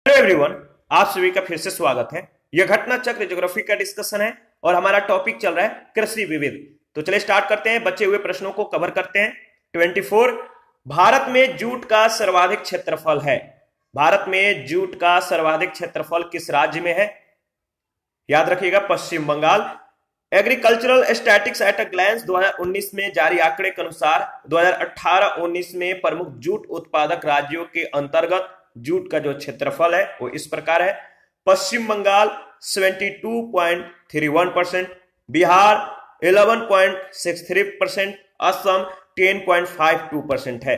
Hello everyone, आप सभी का फिर से स्वागत है। यह घटना चक्र ज्योग्राफी का डिस्कशन है और हमारा टॉपिक चल रहा है कृषि विविध। तो चलिए स्टार्ट करते हैं, बचे हुए प्रश्नों को कवर करते हैं। 24, भारत में जूट का सर्वाधिक क्षेत्रफल है। भारत में जूट का सर्वाधिक क्षेत्रफल किस राज्य में है? याद रखिएगा, Paschim Bangal. Agricultural statics at a glance 2019 में जारी आंकड़े के अनुसार 2018-19 में प्रमुख जूट उत्पादक राज्यों के अंतर्गत जूट का जो क्षेत्रफल है वो इस प्रकार है। पश्चिम बंगाल 72.31%, बिहार 11.63%, असम 10.52% है।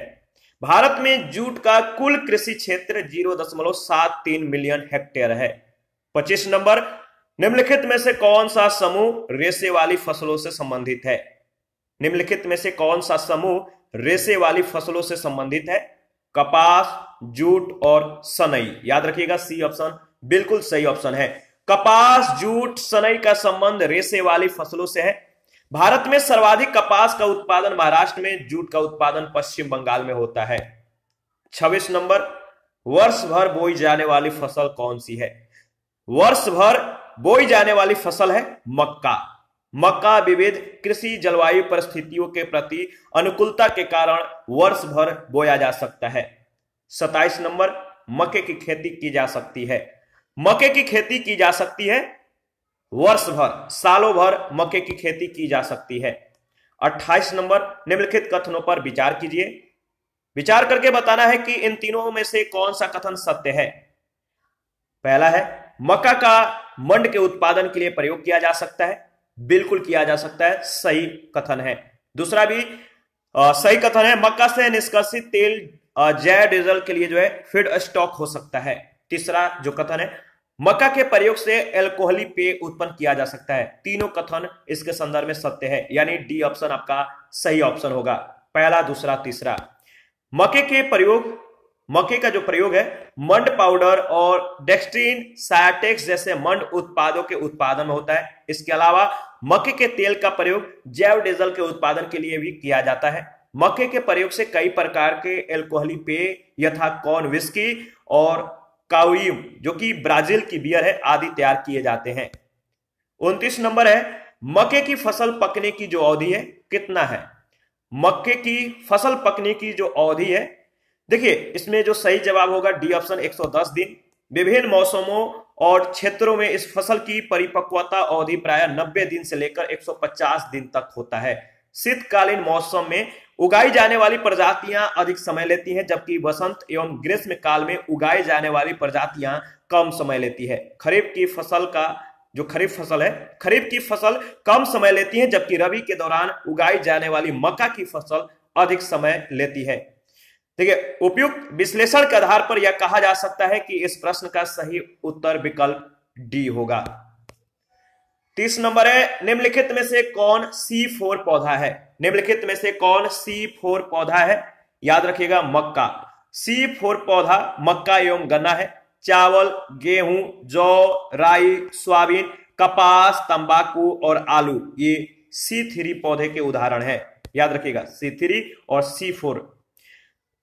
भारत में जूट का कुल कृषि क्षेत्र 0.73 मिलियन हेक्टेयर है। 25 नंबर, निम्नलिखित में से कौन सा समूह रेशे वाली फसलों से संबंधित है? निम्नलिखित में से कौन सा समूह रेशे वाली फसलों से संबंधित है? कपास, जूट और सनई। याद रखिएगा, सी ऑप्शन बिल्कुल सही ऑप्शन है। कपास, जूट, सनई का संबंध रेशे वाली फसलों से है। भारत में सर्वाधिक कपास का उत्पादन महाराष्ट्र में, जूट का उत्पादन पश्चिम बंगाल में होता है। 26 नंबर, वर्ष भर बोई जाने वाली फसल कौन सी है? वर्ष भर बोई जाने वाली फसल है मक्का। मक्का विविध कृषि जलवायु परिस्थितियों के प्रति अनुकूलता के कारण वर्ष भर बोया जा सकता है। 27 नंबर, मक्के की खेती की जा सकती है। मक्के की खेती की जा सकती है वर्ष भर, सालों भर मक्के की खेती की जा सकती है। 28 नंबर, निम्नलिखित कथनों पर विचार कीजिए। विचार करके बताना है कि इन तीनों में से कौन सा कथन सत्य है। पहला है, मक्का का मंड के उत्पादन के लिए प्रयोग किया जा सकता है। बिल्कुल किया जा सकता है, सही कथन है। दूसरा भी सही कथन है, मक्का से निष्कासित तेल जैव डीजल के लिए जो है फीड स्टॉक हो सकता है। तीसरा जो कथन है, मक्का के प्रयोग से एल्कोहली पेय उत्पन्न किया जा सकता है। तीनों कथन इसके संदर्भ में सत्य है, यानी डी ऑप्शन आपका सही ऑप्शन होगा। पहला, दूसरा, तीसरा। मक्के का जो प्रयोग है मंड पाउडर और डेक्सट्रीन सायाटेक्स जैसे मंड उत्पादों के उत्पादन में होता है। इसके अलावा मक्के के तेल का प्रयोग जैव डीजल के उत्पादन के लिए भी किया जाता है। मक्के के प्रयोग से कई प्रकार के एल्कोहली पेय यथा कॉर्न विस्की और काउयम, जो कि ब्राजील की बियर है, आदि तैयार किए जाते हैं। 29 नंबर है, मक्के की फसल पकने की जो अवधि है कितना है? मक्के की फसल पकने की जो अवधि है, देखिए इसमें जो सही जवाब होगा डी ऑप्शन 110 दिन। विभिन्न मौसमों और क्षेत्रों में इस फसल की परिपक्वता अवधि प्राय 90 दिन से लेकर 150 दिन तक होता है। शीतकालीन मौसम में उगाई जाने वाली प्रजातियां अधिक समय लेती हैं, जबकि वसंत एवं ग्रीष्म काल में उगाई जाने वाली प्रजातियां कम समय लेती है। खरीफ की फसल कम समय लेती है, जबकि रबी के दौरान उगाई जाने वाली मक्का की फसल अधिक समय लेती है। देखिए, उपयुक्त विश्लेषण के आधार पर यह कहा जा सकता है कि इस प्रश्न का सही उत्तर विकल्प डी होगा। 30 नंबर है, निम्नलिखित में से कौन C4 पौधा है? निम्नलिखित में से कौन C4 पौधा है? याद रखिएगा, मक्का। C4 पौधा मक्का एवं गन्ना है। चावल, गेहूं, जौ, राई, सोयाबीन, कपास, तंबाकू और आलू ये C3 पौधे के उदाहरण है। याद रखिएगा, C3 और C4।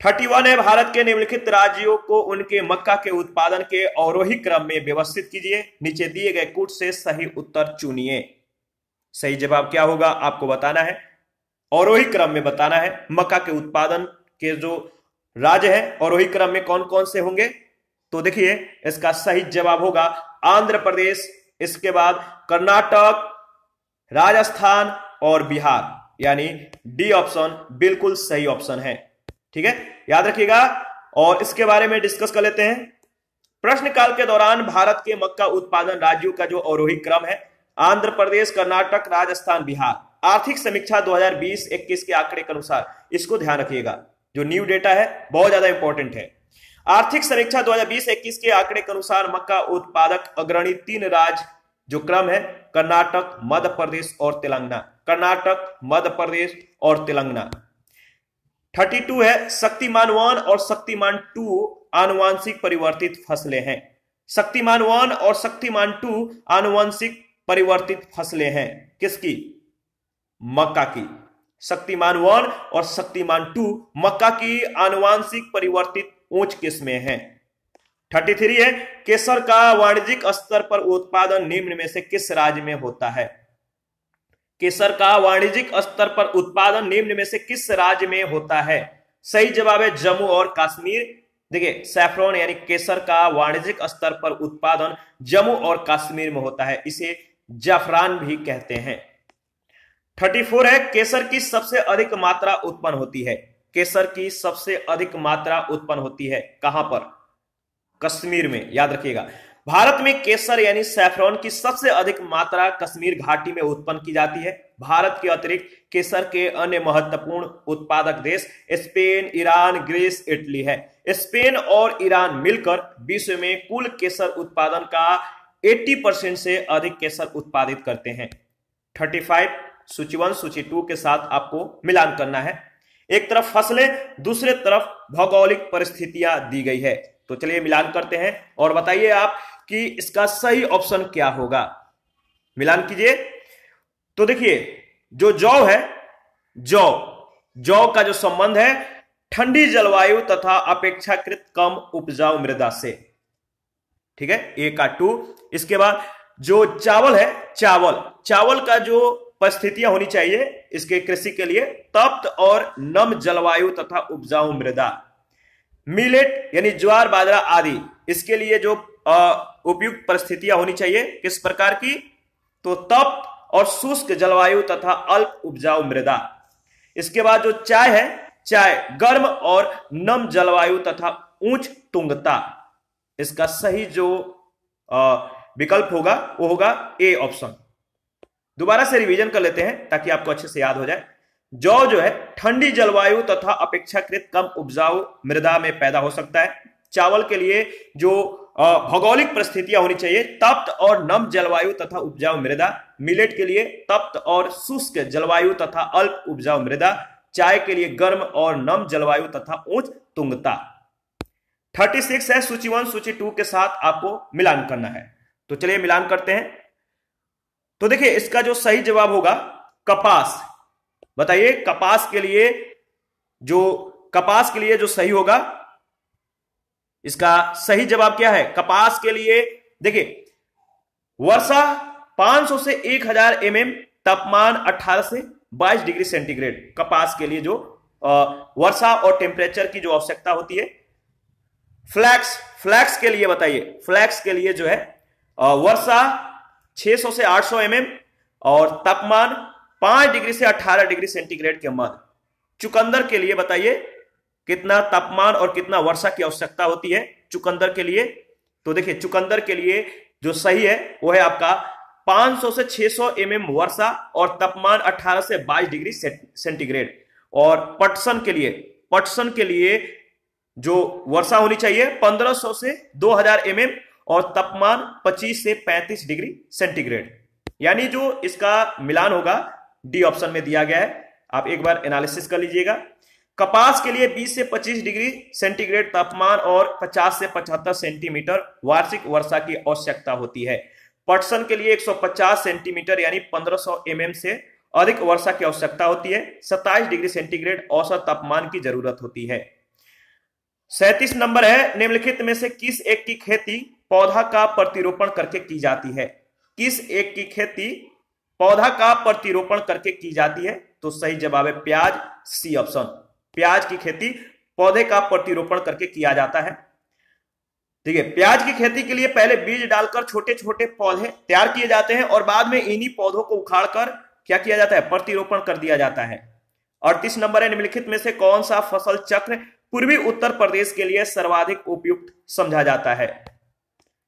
31 है, भारत के निम्नलिखित राज्यों को उनके मक्का के उत्पादन के अवरोही क्रम में व्यवस्थित कीजिए। नीचे दिए गए कूट से सही उत्तर चुनिए। सही जवाब क्या होगा आपको बताना है, अवरोही क्रम में बताना है। मक्का के उत्पादन के जो राज्य है अवरोही क्रम में कौन कौन से होंगे? तो देखिए इसका सही जवाब होगा आंध्र प्रदेश, इसके बाद कर्नाटक, राजस्थान और बिहार, यानी डी ऑप्शन बिल्कुल सही ऑप्शन है। ठीक है, याद रखिएगा। और इसके बारे में डिस्कस कर लेते हैं। प्रश्नकाल के दौरान भारत के मक्का उत्पादन राज्यों का जो अवरोही क्रम है, आंध्र प्रदेश, कर्नाटक, राजस्थान, बिहार। आर्थिक समीक्षा 2020-21 के आंकड़े के अनुसार, इसको ध्यान रखिएगा, जो न्यू डेटा है बहुत ज्यादा इंपॉर्टेंट है। आर्थिक समीक्षा 2020-21 के आंकड़े के अनुसार मक्का उत्पादक अग्रणी 3 राज्य जो क्रम है कर्नाटक, मध्य प्रदेश और तेलंगाना। कर्नाटक, मध्य प्रदेश और तेलंगाना। 32 है, शक्तिमान 1 और शक्तिमान 2 आनुवांशिक परिवर्तित फसलें हैं। शक्तिमान 1 और शक्तिमान 2 आनुवांशिक परिवर्तित फसलें हैं। किसकी? मक्का की। शक्तिमान 1 और शक्तिमान 2 मक्का की आनुवांशिक परिवर्तित उच्च किस्में हैं। 33 है, केसर का वाणिज्यिक स्तर पर उत्पादन निम्न में से किस राज्य में होता है? केसर का वाणिज्यिक स्तर पर उत्पादन निम्न में से किस राज्य में होता है? सही जवाब है जम्मू और कश्मीर। देखिए सैफरॉन यानी केसर का वाणिज्यिक स्तर पर उत्पादन जम्मू और कश्मीर में होता है, इसे जाफरान भी कहते हैं। 34 है, केसर की सबसे अधिक मात्रा उत्पन्न होती है। केसर की सबसे अधिक मात्रा उत्पन्न होती है कहां पर? कश्मीर में, याद रखिएगा। भारत में केसर यानी सैफरॉन की सबसे अधिक मात्रा कश्मीर घाटी में उत्पन्न की जाती है। भारत के अतिरिक्त केसर के अन्य महत्वपूर्ण उत्पादक देश स्पेन, ईरान, ग्रीस, इटली है। स्पेन और ईरान मिलकर विश्व में कुल केसर उत्पादन का 80% से अधिक केसर उत्पादित करते हैं। 35 सूची 1 सूची 2 के साथ आपको मिलान करना है। एक तरफ फसलें, दूसरे तरफ भौगोलिक परिस्थितियां दी गई है। तो चलिए मिलान करते हैं और बताइए आप कि इसका सही ऑप्शन क्या होगा। मिलान कीजिए। तो देखिए जो जौ है, जौ का जो संबंध है ठंडी जलवायु तथा अपेक्षाकृत कम उपजाऊ मृदा से, ठीक है, ए का 2। इसके बाद जो चावल है, चावल का जो परिस्थितियां होनी चाहिए इसके कृषि के लिए तप्त और नम जलवायु तथा उपजाऊ मृदा। मिलेट यानी ज्वार, बाजरा आदि, इसके लिए जो उपयुक्त परिस्थितियां होनी चाहिए किस प्रकार की? तो तप्त और शुष्क जलवायु तथा अल्प उपजाऊ मृदा। इसके बाद जो चाय है, चाय गर्म और नम जलवायु तथा उच्च तुंगता। इसका सही जो विकल्प होगा वो होगा ए ऑप्शन। दोबारा से रिवीजन कर लेते हैं ताकि आपको अच्छे से याद हो जाए। जौ जो है ठंडी जलवायु तथा अपेक्षाकृत कम उपजाऊ मृदा में पैदा हो सकता है। चावल के लिए जो भौगोलिक परिस्थितियां होनी चाहिए तप्त और नम जलवायु तथा उपजाऊ मृदा। मिलेट के लिए तप्त और शुष्क जलवायु तथा अल्प उपजाऊ मृदा। चाय के लिए गर्म और नम जलवायु तथा उच्च तुंगता। 36 है, सूची 1 सूची 2 के साथ आपको मिलान करना है। तो चलिए मिलान करते हैं। तो देखिए इसका जो सही जवाब होगा कपास। बताइए कपास के लिए जो सही होगा, इसका सही जवाब क्या है? कपास के लिए देखिए वर्षा 500 से 1000 mm, तापमान 18 से 22 डिग्री सेंटीग्रेड। कपास के लिए जो वर्षा और टेम्परेचर की जो आवश्यकता होती है। फ्लैक्स के लिए बताइए, फ्लैक्स के लिए जो है वर्षा 600 से 800 mm और तापमान 5 डिग्री से 18 डिग्री सेंटीग्रेड के मध्य। चुकंदर के लिए बताइए कितना तापमान और कितना वर्षा की आवश्यकता होती है चुकंदर के लिए? तो देखिए चुकंदर के लिए जो सही है वो है आपका 500 से 600 mm वर्षा और तापमान 18 से 22 डिग्री सेंटीग्रेड। और पटसन के लिए जो वर्षा होनी चाहिए 1500 से 2000 mm और तापमान 25 से 35 डिग्री सेंटीग्रेड। यानी जो इसका मिलान होगा डी ऑप्शन में दिया गया है। आप एक बार एनालिसिस कर लीजिएगा। कपास के लिए 20 से 25 डिग्री सेंटीग्रेड तापमान और 50 से 75 सेंटीमीटर वार्षिक वर्षा की आवश्यकता होती है। पटसन के लिए 150 सेंटीमीटर यानी 1500 mm से अधिक वर्षा की आवश्यकता होती है। 27 डिग्री सेंटीग्रेड औसत तापमान की जरूरत होती है। 37 नंबर है, निम्नलिखित में से किस एक की खेती पौधा का प्रतिरोपण करके की जाती है? किस एक की खेती पौधा का प्रतिरोपण करके की जाती है? तो सही जवाब है प्याज, सी ऑप्शन। प्याज की खेती पौधे का प्रतिरोपण करके किया जाता है। ठीक है, प्याज की खेती के लिए पहले बीज डालकर छोटे छोटे पौधे तैयार किए जाते हैं और बाद में इन्हीं पौधों को उखाड़कर क्या किया जाता है? प्रतिरोपण कर दिया जाता है। 38 नंबर है, निम्नलिखित में से कौन सा फसल चक्र पूर्वी उत्तर प्रदेश के लिए सर्वाधिक उपयुक्त समझा जाता है?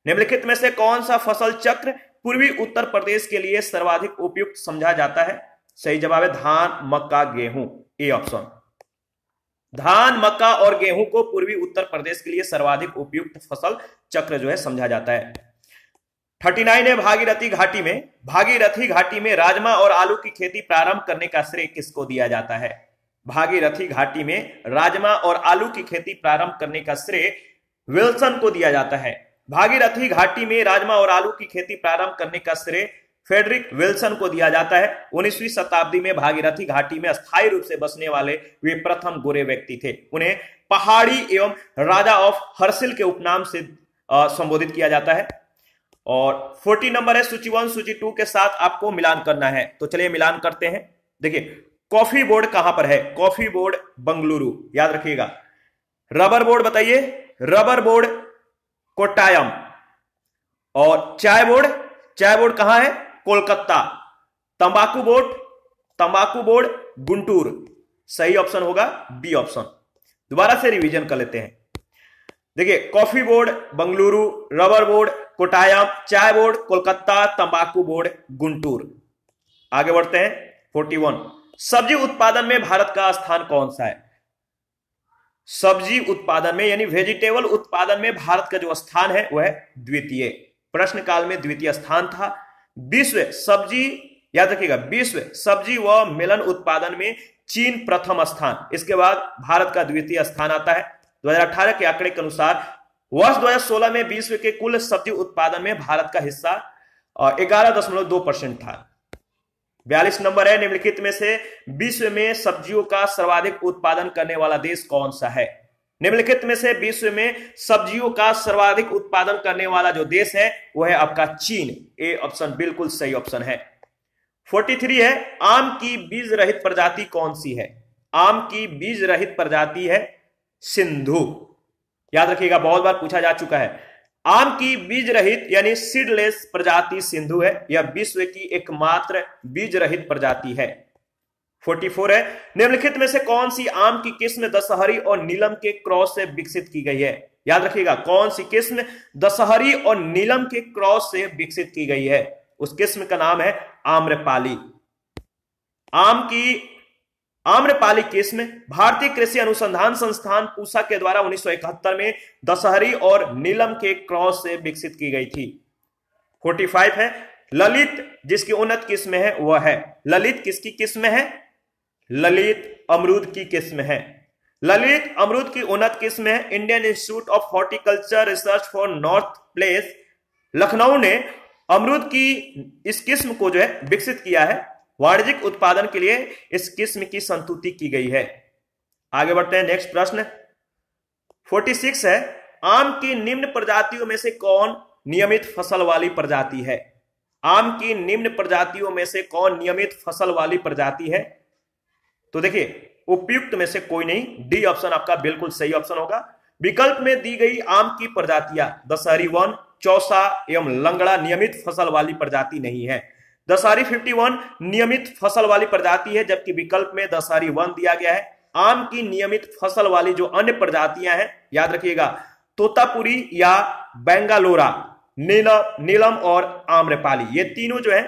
निम्नलिखित में से कौन सा फसल चक्र पूर्वी उत्तर प्रदेश के लिए सर्वाधिक उपयुक्त समझा जाता है? सही जवाब है धान, मक्का, गेहूं, ए ऑप्शन। धान, मक्का और गेहूं को पूर्वी उत्तर प्रदेश के लिए सर्वाधिक उपयुक्त फसल चक्र जो है समझा जाता है। 39 है, भागीरथी घाटी में राजमा और आलू की खेती प्रारंभ करने का श्रेय किसको दिया जाता है? भागीरथी घाटी में राजमा और आलू की खेती प्रारंभ करने का श्रेय विल्सन को दिया जाता है। भागीरथी घाटी में राजमा और आलू की खेती प्रारंभ करने का श्रेय फ्रेडरिक विल्सन को दिया जाता है। 19वीं शताब्दी में भागीरथी घाटी में स्थायी रूप से बसने वाले वे प्रथम गोरे व्यक्ति थे। उन्हें पहाड़ी एवं राजा ऑफ हर्सिल के उपनाम से संबोधित किया जाता है। और 40 नंबर है सूची 1 सूची 2 के साथ आपको मिलान करना है। तो चलिए मिलान करते हैं। देखिए कॉफी बोर्ड कहां पर है? कॉफी बोर्ड बंगलुरु, याद रखिएगा। रबर बोर्ड बताइए, रबर बोर्ड कोट्टायम। और चाय बोर्ड कहां है? कोलकाता। तंबाकू बोर्ड गुंटूर। सही ऑप्शन होगा बी ऑप्शन। दोबारा से रिवीजन कर लेते हैं। देखिए coffee board Bengaluru, rubber board Kottayam, चाय बोर्ड कोलकाता, तंबाकू बोर्ड गुंटूर। आगे बढ़ते हैं 41। सब्जी उत्पादन में भारत का स्थान कौन सा है? सब्जी उत्पादन में यानी वेजिटेबल उत्पादन में भारत का जो स्थान है वह द्वितीय, प्रश्न काल में द्वितीय स्थान था। विश्व सब्जी, याद रखिएगा, विश्व सब्जी व मेलन उत्पादन में चीन प्रथम स्थान, इसके बाद भारत का द्वितीय स्थान आता है। 2018 के आंकड़े के अनुसार वर्ष 2016 में विश्व के कुल सब्जी उत्पादन में भारत का हिस्सा 11.2% था। 42 नंबर है, निम्नलिखित में से विश्व में सब्जियों का सर्वाधिक उत्पादन करने वाला देश कौन सा है? निम्नलिखित में से विश्व में सब्जियों का सर्वाधिक उत्पादन करने वाला जो देश है वह है आपका चीन। ए ऑप्शन बिल्कुल सही ऑप्शन है। 43 है, आम की बीज रहित प्रजाति कौन सी है? आम की बीज रहित प्रजाति है सिंधु। याद रखिएगा, बहुत बार पूछा जा चुका है। आम की बीज रहित यानी सीडलेस प्रजाति सिंधु है। यह विश्व की एकमात्र बीज रहित प्रजाति है। 44 है, निम्नलिखित में से कौन सी आम की किस्म दशहरी और नीलम के क्रॉस से विकसित की गई है? याद रखिएगा, कौन सी किस्म दशहरी और नीलम के क्रॉस से विकसित की गई है? उस किस्म का नाम है आम्रपाली। आम्रपाली किस्म भारतीय कृषि अनुसंधान संस्थान पूसा के द्वारा 1971 में दशहरी और नीलम के क्रॉस से विकसित की गई थी। 45 है, ललित जिसकी उन्नत किस्म है वह है, ललित किसकी किस्म है? ललित अमरूद की किस्म है। ललित अमरूद की उन्नत किस्म है। Indian institute of horticulture research for north place Lucknow ने अमरूद की इस किस्म को जो है विकसित किया है। वाणिज्यिक उत्पादन के लिए इस किस्म की संतुति की गई है। आगे बढ़ते हैं, नेक्स्ट प्रश्न 46 है, आम की निम्न प्रजातियों में से कौन नियमित फसल वाली प्रजाति है? आम की निम्न प्रजातियों में से कौन नियमित फसल वाली प्रजाति है? तो देखिए उपयुक्त में से कोई नहीं, डी ऑप्शन आपका बिल्कुल सही ऑप्शन होगा। विकल्प में दी गई आम की प्रजातियां दशहरी 1, चौसा एवं लंगड़ा नियमित फसल वाली प्रजाति नहीं है। दशहरी 51 नियमित फसल वाली प्रजाति है, जबकि विकल्प में दशहरी 1 दिया गया है। आम की नियमित फसल वाली जो अन्य प्रजातियां हैं, याद रखिएगा, तोतापुरी या बेंगालोरा, नीलम और आम्रपाली, ये तीनों जो है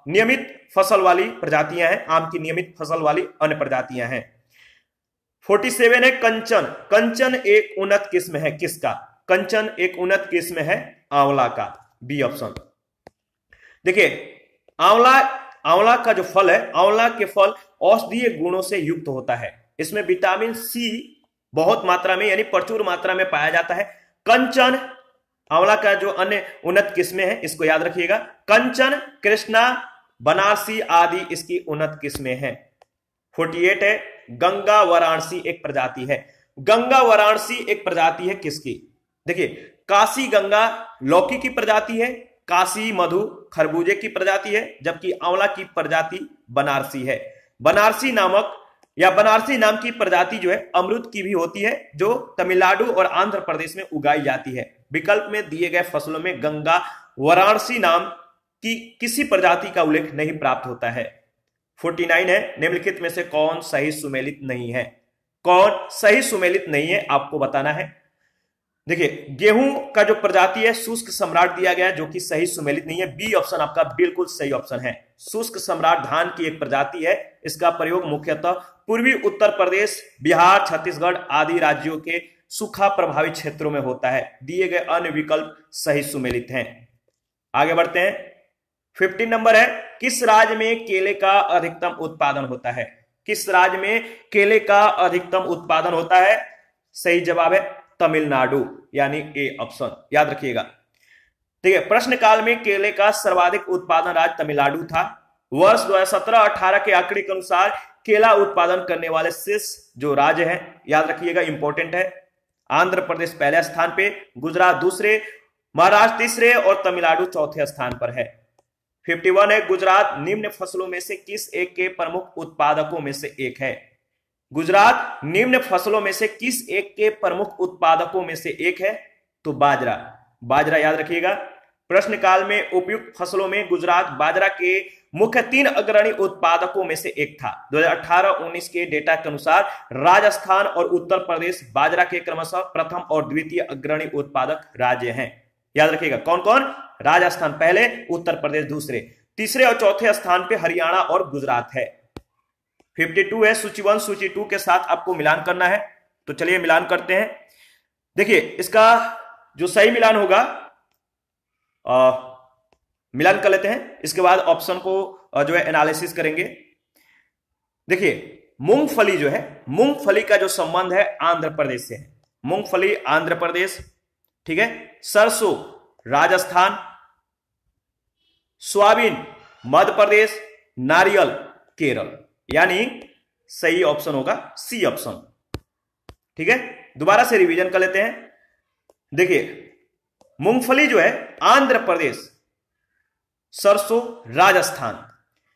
नियमित फसल वाली प्रजातियां हैं। आम की नियमित फसल वाली अन्य प्रजातियां हैं। 47 है, कंचन एक उन्नत किस्म है। किसका? कंचन एक उन्नत किस्म है आंवला का, बी ऑप्शन। देखिए आंवला का जो फल है, आंवला के फल औषधीय गुणों से युक्त होता है। इसमें विटामिन सी बहुत मात्रा में यानी प्रचुर मात्रा में पाया जाता है। कंचन आंवला का जो अन्य उन्नत किस्में हैं इसको याद रखिएगा, कंचन, कृष्णा, बनारसी आदि इसकी उन्नत किस्में हैं। 48 है, गंगा वाराणसी एक प्रजाति है। गंगा वाराणसी एक प्रजाति है किसकी? देखिए काशी गंगा लौकी की प्रजाति है, काशी मधु खरबूजे की प्रजाति है, जबकि आंवला की प्रजाति बनारसी है। बनारसी नाम की प्रजाति जो है अमरूद की भी होती है, जो तमिलनाडु और आंध्र प्रदेश में उगाई जाती है। विकल्प में दिए गए फसलों में गंगा वाराणसी नाम की किसी प्रजाति का उल्लेख नहीं प्राप्त होता है। 49 है, निम्नलिखित में से कौन सही सुमेलित नहीं है? कौन सही सुमेलित नहीं है आपको बताना है। देखिए गेहूं का जो प्रजाति है शुष्क सम्राट दिया गया है, जो कि सही सुमेलित नहीं है। बी ऑप्शन आपका बिल्कुल सही ऑप्शन है। शुष्क सम्राट धान की एक प्रजाति है। इसका प्रयोग मुख्यतः पूर्वी उत्तर प्रदेश, बिहार, छत्तीसगढ़ आदि राज्यों के सूखा प्रभावित क्षेत्रों में होता है। दिए गए अन्य विकल्प सही सुमेलित हैं। आगे बढ़ते हैं, 15 नंबर है, किस राज्य में केले का अधिकतम उत्पादन होता है? किस राज्य में केले का अधिकतम उत्पादन होता है? सही जवाब है तमिलनाडु, यानी ए ऑप्शन, याद रखिएगा। ठीक है, प्रश्न काल में केले का सर्वाधिक उत्पादन राज्य तमिलनाडु था। वर्ष 2017-18 के आंकड़े के अनुसार केला उत्पादन करने वाले शीर्ष जो राज्य हैं, याद रखिएगा, इंपॉर्टेंट है, आंध्र प्रदेश पहले स्थान पे, गुजरात दूसरे, महाराष्ट्र तीसरे और तमिलनाडु चौथे स्थान पर है। 51 है, गुजरात निम्न फसलों में से किस एक के प्रमुख उत्पादकों में से एक है? गुजरात निम्न फसलों में से किस एक के प्रमुख उत्पादकों में से एक है? तो बाजरा। बाजरा याद रखिएगा, प्रश्नकाल में उपयुक्त फसलों में गुजरात बाजरा के मुख्य 3 अग्रणी उत्पादकों में से एक था। 2018-19 के डेटा के अनुसार राजस्थान और उत्तर प्रदेश बाजरा के क्रमशः प्रथम और द्वितीय अग्रणी उत्पादक राज्य हैं। याद रखिएगा कौन कौन? राजस्थान पहले, उत्तर प्रदेश दूसरे, तीसरे और चौथे स्थान पे हरियाणा और गुजरात है। 52 है, सूची 1 सूची 2 के साथ आपको मिलान करना है। तो चलिए मिलान करते हैं। देखिए इसका जो सही मिलान होगा मिलान कर लेते हैं, इसके बाद ऑप्शन को जो है एनालिसिस करेंगे। देखिए मूंगफली जो है, मूंगफली का जो संबंध है आंध्र प्रदेश से है। मूंगफली आंध्र प्रदेश, ठीक है। सरसों राजस्थान, सोयाबीन मध्य प्रदेश, नारियल केरल, यानी सही ऑप्शन होगा सी ऑप्शन, ठीक है। दोबारा से रिवीजन कर लेते हैं। देखिए मूंगफली जो है आंध्र प्रदेश, सरसों राजस्थान,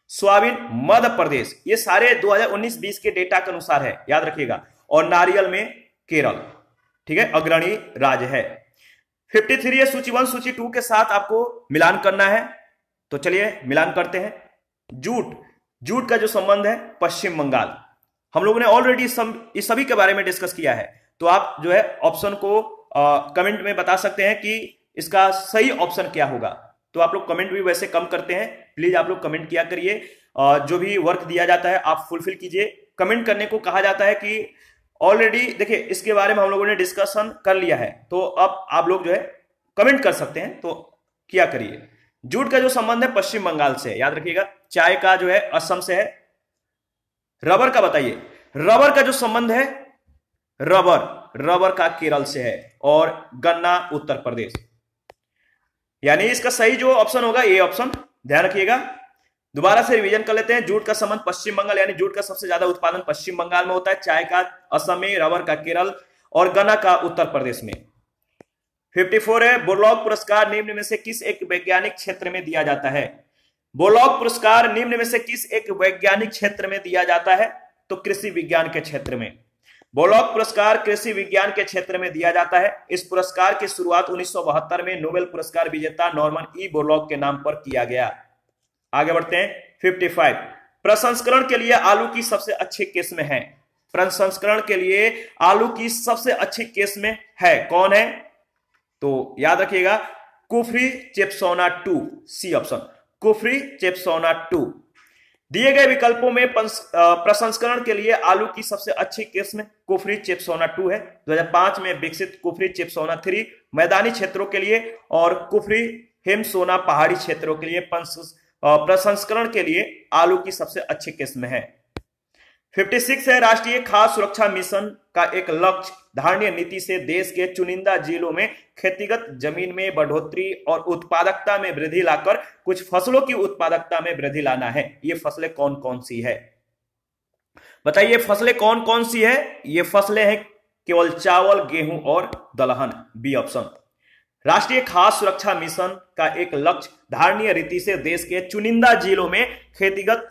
सोयाबीन मध्य प्रदेश, ये सारे 2019-20 के डेटा के अनुसार है, याद रखिएगा। और नारियल में केरल, ठीक है, अग्रणी राज्य है। 53 है, सूची 1 सूची 2 के साथ आपको मिलान करना है। तो चलिए मिलान करते हैं। जूट, जूट का जो संबंध है पश्चिम बंगाल, हम लोगों ने ऑलरेडी इस सभी के बारे में डिस्कस किया है। तो आप जो है ऑप्शन को कमेंट में बता सकते हैं कि इसका सही ऑप्शन क्या होगा। तो आप लोग कमेंट भी वैसे कम करते हैं, प्लीज आप लोग कमेंट किया करिए। जो भी वर्क दिया जाता है आप फुलफिल कीजिए। कमेंट करने को कहा जाता है कि ऑलरेडी देखिए इसके बारे में हम लोगों ने डिस्कशन कर लिया है, तो अब आप लोग जो है कमेंट कर सकते हैं, तो किया करिए। जूट का जो संबंध है पश्चिम बंगाल से, याद रखिएगा। चाय का जो है असम से है। रबर का बताइए, रबर का जो संबंध है, रबर का केरल से है। और गन्ना उत्तर प्रदेश, यानी इसका सही जो ऑप्शन होगा ये ऑप्शन, ध्यान रखिएगा। दोबारा से रिवीजन कर लेते हैं। जूट का संबंध पश्चिम बंगाल, यानी जूट का सबसे ज्यादा उत्पादन पश्चिम बंगाल में होता है, चाय का असम में, रबर का केरल और गन्ना का उत्तर प्रदेश में। 54 है, बोरलॉग पुरस्कार निम्न में से किस एक वैज्ञानिक क्षेत्र में दिया जाता है? बोरलॉग पुरस्कार निम्न में से किस एक वैज्ञानिक क्षेत्र में दिया जाता है? तो कृषि विज्ञान के क्षेत्र में। बोरलॉग पुरस्कार कृषि विज्ञान के क्षेत्र में दिया जाता है। इस पुरस्कार की शुरुआत 1972 में नोबेल पुरस्कार विजेता नॉर्मन ई बोरलॉग के नाम पर किया गया। आगे बढ़ते हैं। 55, प्रसंस्करण के लिए आलू की सबसे अच्छी किस्म है? प्रसंस्करण के लिए आलू की सबसे अच्छी किस्म है, कौन है? तो याद रखिएगा कुफरी चेप्सोना 2, सी ऑप्शन, कुफरी चेप्सोना 2। दिए गए विकल्पों में प्रसंस्करण के लिए आलू की सबसे अच्छी किस्म कुफरी चेप्सोना 2 है। 2005 में विकसित कुफरी चेप्सोना 3 मैदानी क्षेत्रों के लिए और कुफरी हिमसोना पहाड़ी क्षेत्रों के लिए प्रसंस्करण के लिए आलू की सबसे अच्छी किस्म है। 56 है, राष्ट्रीय खाद्य सुरक्षा मिशन का एक लक्ष्य धारणीय नीति से देश के चुनिंदा जिलों में खेतीगत जमीन में बढ़ोतरी और उत्पादकता में वृद्धि लाकर कुछ फसलों की उत्पादकता में वृद्धि लाना है। ये फसलें कौन कौन सी है? बताइए फसलें कौन कौन सी है? ये फसलें हैं केवल चावल, गेहूं और दलहन, बी ऑप्शन। राष्ट्रीय खाद्य सुरक्षा मिशन का एक लक्ष्य धारणीय रीति से देश के चुनिंदा जिलों में खेतीगत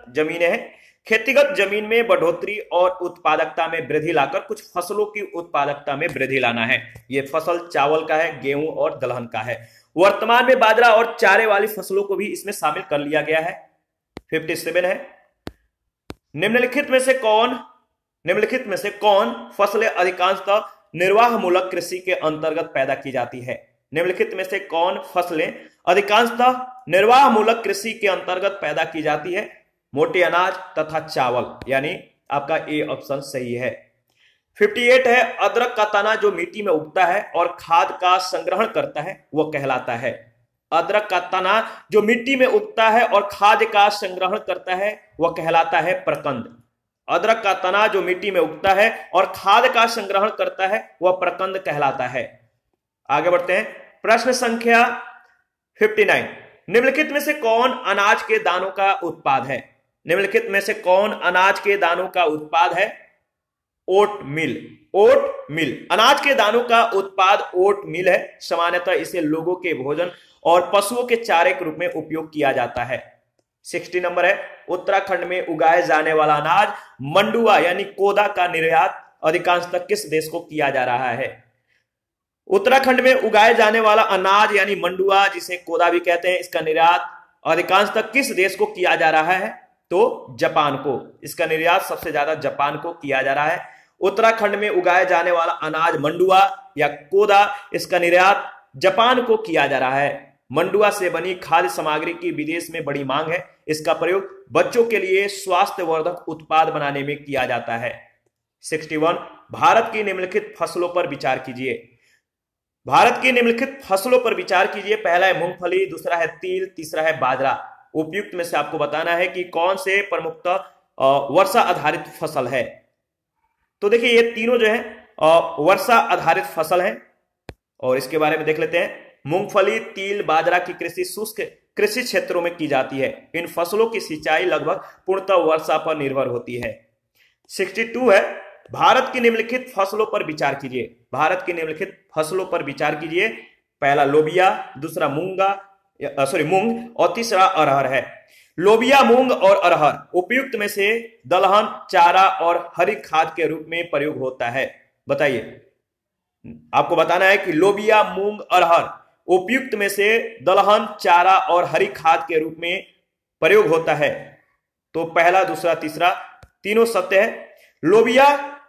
जमीनें हैं, खेतीगत जमीन में बढ़ोतरी और उत्पादकता में वृद्धि लाकर कुछ फसलों की उत्पादकता में वृद्धि लाना है। यह फसल चावल का है, गेहूं और दलहन का है। वर्तमान में बाजरा और चारे वाली फसलों को भी इसमें शामिल कर लिया गया है। 57 है, निम्नलिखित में से कौन फसलें अधिकांशतः निर्वाहमूलक कृषि के अंतर्गत पैदा की जाती है? निम्नलिखित में से कौन फसलें अधिकांशतः निर्वाहमूलक कृषि के अंतर्गत पैदा की जाती है? मोटे अनाज तथा चावल, यानी आपका ए ऑप्शन सही है। 58 है, अदरक का तना जो मिट्टी में उगता है और खाद का संग्रहण करता है वह कहलाता है। अदरक का तना जो मिट्टी में उगता है और खाद का संग्रहण करता है वह कहलाता है प्रकंद। अदरक का तना जो मिट्टी में उगता है और खाद का संग्रहण करता है वह प्रकंद कहलाता है। आगे बढ़ते हैं। प्रश्न संख्या 59, निम्नलिखित में से कौन अनाज के दानों का उत्पाद है? निम्नलिखित में से कौन अनाज के दानों का उत्पाद है? ओट मिल, ओट मिल, अनाज के दानों का उत्पाद ओट मिल है। सामान्यतः इसे लोगों के भोजन और पशुओं के चारे के रूप में उपयोग किया जाता है। 60 नंबर है, उत्तराखंड में उगाए जाने वाला अनाज मंडुआ यानी कोदा का निर्यात अधिकांशतः किस देश को किया जा रहा है? उत्तराखंड में उगाए जाने वाला अनाज यानी मंडुआ, जिसे कोदा भी कहते हैं, इसका निर्यात अधिकांशतः किस देश को किया जा रहा है? तो जापान को। इसका निर्यात सबसे ज्यादा जापान को किया जा रहा है। उत्तराखंड में उगाए जाने वाला अनाज मंडुआ या कोदा, इसका निर्यात जापान को किया जा रहा है। मंडुआ से बनी खाद्य सामग्री की विदेश में बड़ी मांग है। इसका प्रयोग बच्चों के लिए स्वास्थ्यवर्धक उत्पाद बनाने में किया जाता है। 61, भारत की निम्नलिखित फसलों पर विचार कीजिए। भारत की निम्नलिखित फसलों पर विचार कीजिए। पहला है मूंगफली, दूसरा है तिल, तीसरा है बाजरा। उपयुक्त में से आपको बताना है कि कौन से प्रमुखतः वर्षा आधारित फसल है। तो देखिए ये तीनों जो है वर्षा आधारित फसल है और इसके बारे में देख लेते हैं। मूंगफली, तिल, बाजरा की कृषि शुष्क कृषि क्षेत्रों में की जाती है। इन फसलों की सिंचाई लगभग पूर्णतः वर्षा पर निर्भर होती है। 62 है, भारत की निम्नलिखित फसलों पर विचार कीजिए। भारत की निम्नलिखित फसलों पर विचार कीजिए। पहला लोबिया, दूसरा मूंग और तीसरा अरहर है। लोबिया, मूंग और अरहर उपयुक्त में से दलहन, चारा और हरी खाद के रूप में प्रयोग होता है। बताइए, आपको बताना है कि लोबिया, मूंग, अरहर उपयुक्त में से दलहन, चारा और हरी खाद के रूप में प्रयोग होता है। तो पहला, दूसरा, तीसरा तीनों सत्य है। लोबिया,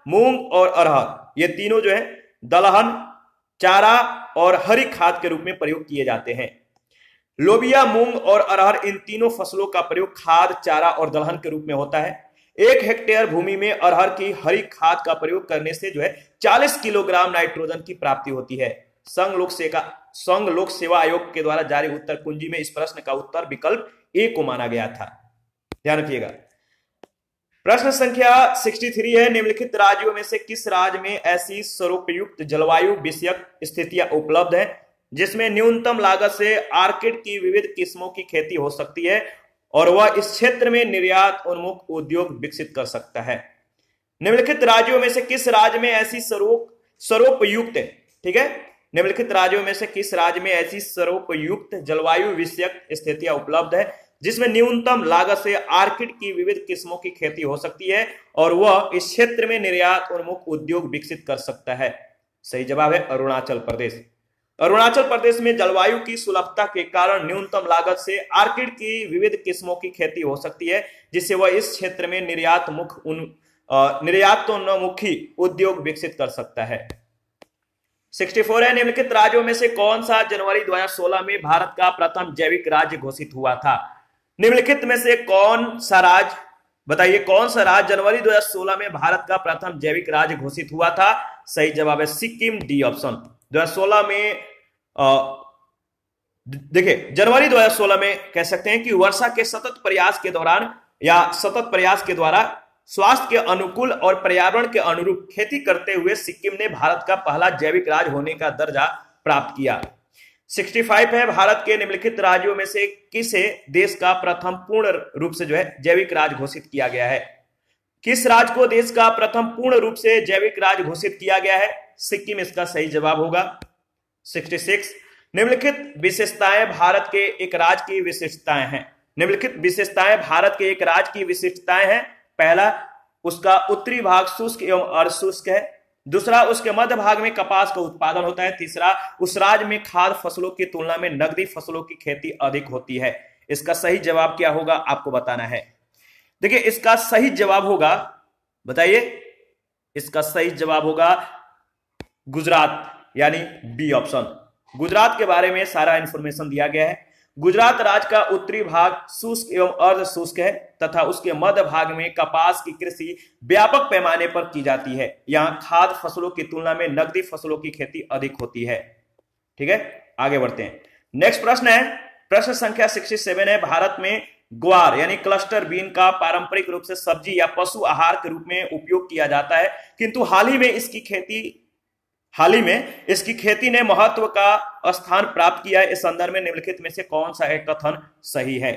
मूंग और अरहर ये तीनों जो है दलहन, चारा और हरी खाद के रूप में प्रयोग किए जाते हैं। लोबिया, मूंग और अरहर इन तीनों फसलों का प्रयोग खाद, चारा और दलहन के रूप में होता है। 1 हेक्टेयर भूमि में अरहर की हरी खाद का प्रयोग करने से जो है 40 किलोग्राम नाइट्रोजन की प्राप्ति होती है। संघ लोक सेवा आयोग के द्वारा जारी उत्तर कुंजी में इस प्रश्न का उत्तर विकल्प ए को माना गया था। ध्यान रखिएगा। प्रश्न संख्या 63 है, निम्नलिखित राज्यों में से किस राज्य में ऐसी स्वरूपयुक्त जलवायु विषयक स्थितियां उपलब्ध है जिसमें न्यूनतम लागत से आर्किड की विविध किस्मों की खेती हो सकती है और वह इस क्षेत्र में निर्यात उन्मुख उद्योग विकसित कर सकता है? निम्नलिखित राज्यों में से किस राज्य में ऐसी स्वरूपयुक्त, ठीक है, निम्नलिखित राज्यों में से किस राज्य में ऐसी स्वरूपयुक्त जलवायु विषयक स्थितियां उपलब्ध है जिसमें न्यूनतम लागत से आर्किड की विविध किस्मों की खेती हो सकती है और वह इस क्षेत्र में निर्यात उन्मुख उद्योग विकसित कर सकता है? सही जवाब है अरुणाचल प्रदेश। अरुणाचल प्रदेश में जलवायु की सुलभता के कारण न्यूनतम लागत से आर्किड की विविध किस्मों की खेती हो सकती है जिससे वह इस क्षेत्र में निर्यातोन्मुखी उद्योग विकसित कर सकता है। 64 है, निम्नलिखित राज्यों में से कौन सा जनवरी 2016 में भारत का प्रथम जैविक राज्य घोषित हुआ था? निम्नलिखित में से कौन सा राज्य, बताइए कौन सा राज्य जनवरी 2016 में भारत का प्रथम जैविक राज्य घोषित हुआ था? सही जवाब है सिक्किम, डी ऑप्शन। 2016 में देखिए जनवरी 2016 में कह सकते हैं कि वर्षा के सतत प्रयास के दौरान या सतत प्रयास के द्वारा स्वास्थ्य के अनुकूल और पर्यावरण के अनुरूप खेती करते हुए सिक्किम ने भारत का पहला जैविक राज्य होने का दर्जा प्राप्त किया। 65 है, भारत के निम्नलिखित राज्यों में से किसे देश का प्रथम पूर्ण रूप से जो है जैविक राज्य घोषित किया गया है? किस राज्य को देश का प्रथम पूर्ण रूप से जैविक राज्य घोषित किया गया है? सिक्किम इसका सही जवाब होगा। 66, निम्नलिखित विशेषताएं भारत के एक राज्य की विशिष्टताएं हैं। निम्नलिखित विशेषताएं भारत के एक राज्य की विशिष्टताएं हैं। पहला, उसका उत्तरी भाग शुष्क एवं अर्धशुष्क है। दूसरा, उसके मध्य भाग में कपास का उत्पादन होता है। तीसरा, उस राज्य में खाद्य फसलों की तुलना में नकदी फसलों की खेती अधिक होती है। इसका सही जवाब क्या होगा आपको बताना है। देखिए इसका सही जवाब होगा, बताइए, इसका सही जवाब होगा गुजरात यानी बी ऑप्शन। गुजरात के बारे में सारा इंफॉर्मेशन दिया गया है। गुजरात राज्य का उत्तरी भाग शुष्क एवं अर्ध शुष्क है तथा उसके मध्य भाग में कपास की कृषि व्यापक पैमाने पर की जाती है। यहाँ खाद्य फसलों की तुलना में नकदी फसलों की खेती अधिक होती है। ठीक है, आगे बढ़ते हैं। नेक्स्ट प्रश्न है, प्रश्न संख्या 67 है, भारत में ग्वार यानी क्लस्टर बीन का पारंपरिक रूप से सब्जी या पशु आहार के रूप में उपयोग किया जाता है, किंतु हाल ही में इसकी खेती ने महत्व का स्थान प्राप्त किया है। इस संदर्भ में निम्नलिखित में से कौन सा एक कथन सही है?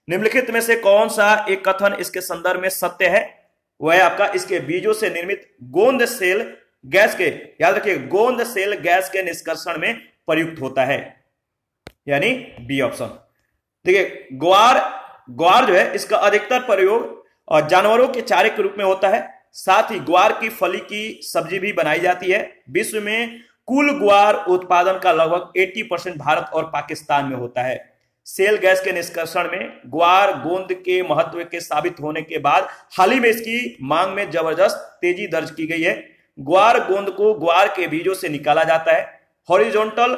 निम्नलिखित में से कौन सा एक कथन इसके संदर्भ में सत्य है? वह है आपका, इसके बीजों से निर्मित गोंद सेल गैस के, याद रखिए, गोंद सेल गैस के निष्कर्षण में प्रयुक्त होता है, यानी बी ऑप्शन। देखिए ग्वार जो है इसका अधिकतर प्रयोग जानवरों के चारे के रूप में होता है। साथ ही ग्वार की फली की सब्जी भी बनाई जाती है। विश्व में कुल ग्वार उत्पादन का लगभग 80% भारत और पाकिस्तान में होता है। सेल गैस के निष्कर्षण में ग्वार गोंद के महत्व के साबित होने के बाद हाल ही में इसकी मांग में जबरदस्त तेजी दर्ज की गई है। ग्वार गोंद को ग्वार के बीजों से निकाला जाता है। हॉरिजॉन्टल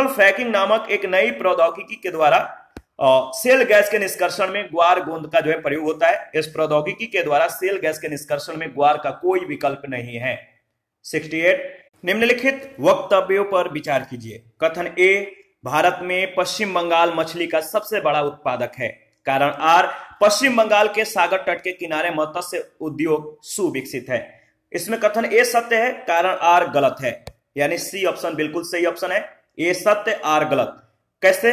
फ्रैकिंग नामक एक नई प्रौद्योगिकी के द्वारा सेल गैस के निष्कर्षण में ग्वार गोंद का जो है प्रयोग होता है। इस प्रौद्योगिकी के द्वारा सेल गैस के निष्कर्षण में ग्वार का कोई विकल्प नहीं है। 68 निम्नलिखित वक्तव्यों पर विचार कीजिए। कथन ए, भारत में पश्चिम बंगाल मछली का सबसे बड़ा उत्पादक है। कारण आर, पश्चिम बंगाल के सागर तट के किनारे मत्स्य उद्योग सुविकसित है। इसमें कथन ए सत्य है, कारण आर गलत है, यानी सी ऑप्शन बिल्कुल सही ऑप्शन है। ए सत्य, आर गलत। कैसे?